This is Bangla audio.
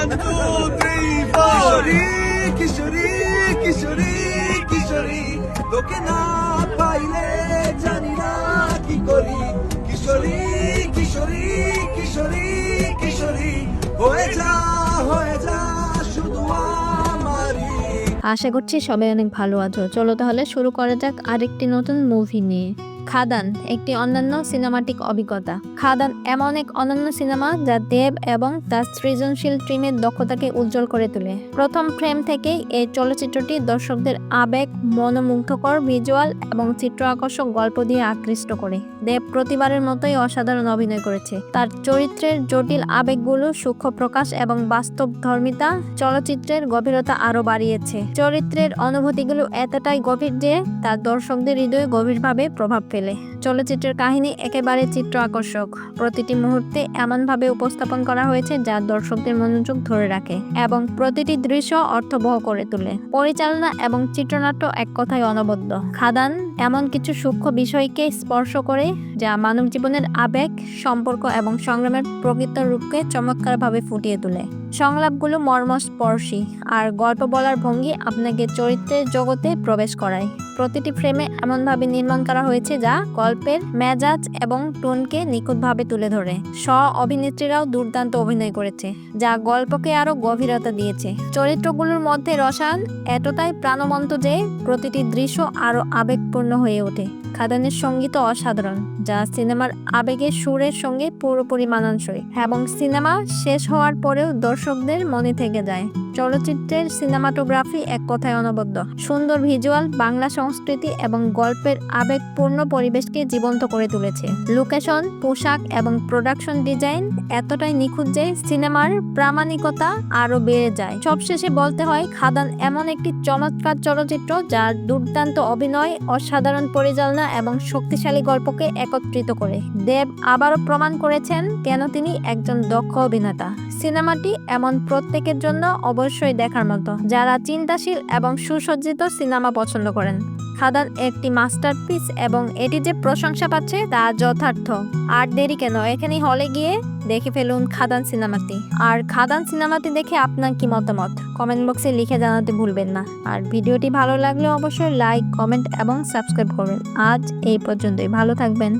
1, 2, 3, 4 কিশোরী কিশোরী কিশোরী তোকে না পাইলে জানি না কি করি কিশোরী কিশোরী কিশোরী কিশোরী হয়ে যা শুধু আমারই। আশা করছি সবাই অনেক ভালো আছো। চলো তাহলে শুরু করা যাক আরেকটি নতুন মুভি নিয়ে। খাদান একটি অন্যান্য সিনেমাটিক অভিজ্ঞতা। খাদান এমন এক অনন্য সিনেমা যা দেব এবং তার সৃজনশীল টিমের দক্ষতাকে উজ্জ্বল করে তোলে। প্রথম ফ্রেম থেকেই এই চলচ্চিত্রটি দর্শকদের আবেগ, মনোমুগ্ধকর ভিজুয়াল এবং চিত্র আকর্ষক গল্প দিয়ে আকৃষ্ট করে। দেব প্রতিবারের মতোই অসাধারণ অভিনয় করেছে। তার চরিত্রের জটিল আবেগগুলো, সূক্ষ্ম প্রকাশ এবং বাস্তব ধর্মিতা চলচ্চিত্রের গভীরতা আরো বাড়িয়েছে। চরিত্রের অনুভূতিগুলো এতটাই গভীর যে তা দর্শকদের হৃদয়ে গভীরভাবে প্রভাব ফেলে। চলচ্চিত্রের কাহিনী একেবারে চিত্র আকর্ষক। প্রতিটি মুহূর্তে এমনভাবে উপস্থাপন করা হয়েছে যা দর্শকদের মনোযোগ ধরে রাখে এবং প্রতিটি দৃশ্য অর্থবহ করে তোলে। পরিচালনা এবং চিত্রনাট্য এক কথায় অনবদ্য। খাদান এমন কিছু সূক্ষ্ম বিষয়কে স্পর্শ করে যা মানব জীবনের আবেগ, সম্পর্ক এবং সংগ্রামের প্রকৃত রূপকে চমৎকারভাবে ফুটিয়ে তোলে। সংলাপগুলো মর্মস্পর্শী আর গল্প বলার ভঙ্গি আপনাকে চরিত্রের জগতে প্রবেশ করায়। প্রতিটি ফ্রেমে এমনভাবে নির্মাণ করা হয়েছে যা গল্পের মেজাজ এবং টোনকে নিখুঁতভাবে তুলে ধরে। অভিনেত্রীরাও দুর্দান্ত অভিনয় করেছে, যা গল্পকে আরো গভীরতা দিয়েছে। চরিত্রগুলোর মধ্যে রসায়ন এতটাই প্রাণবন্ত যে প্রতিটি দৃশ্য আরো আবেগপূর্ণ হয়ে ওঠে। খাদানের সঙ্গীত অসাধারণ, যা সিনেমার আবেগের সুরের সঙ্গে পুরোপুরি মানানসই এবং সিনেমা শেষ হওয়ার পরেও দর্শকদের মনে থেকে যায়। চলচ্চিত্রের সিনেমাটোগ্রাফি এক কথায় অনবদ্য। সুন্দর ভিজুয়াল, বাংলা সংস্কৃতি এবং গল্পের আবেগপূর্ণ পরিবেশকে জীবন্ত করে তুলেছে। লোকেশন, পোশাক এবং প্রোডাকশন ডিজাইন এতটাই নিখুঁত যে সিনেমার প্রামাণিকতা আরো বেড়ে যায়। সবশেষে বলতে হয়, খাদান এমন একটি চমৎকার চলচ্চিত্র যার দুর্দান্ত অভিনয়, অসাধারণ পরিচালনা এবং শক্তিশালী গল্পকে একত্রিত করে। দেব আবারও প্রমাণ করেছেন কেন তিনি একজন দক্ষ অভিনেতা। সিনেমাটি এমন প্রত্যেকের জন্য অবশ্যই দেখার মতো যারা চিন্তাশীল এবং সুসজ্জিত সিনেমা পছন্দ করেন। খাদান একটি মাস্টারপিস এবং এটি যে প্রশংসা পাচ্ছে তা যথার্থ। আর দেরি কেন, এখানেই হলে গিয়ে দেখে ফেলুন খাদান সিনেমাটি। আর খাদান সিনেমাটি দেখে আপনার কি মতামত কমেন্ট বক্সে লিখে জানাতে ভুলবেন না। আর ভিডিওটি ভালো লাগলে অবশ্যই লাইক, কমেন্ট এবং সাবস্ক্রাইব করবেন। আজ এই পর্যন্তই, ভালো থাকবেন।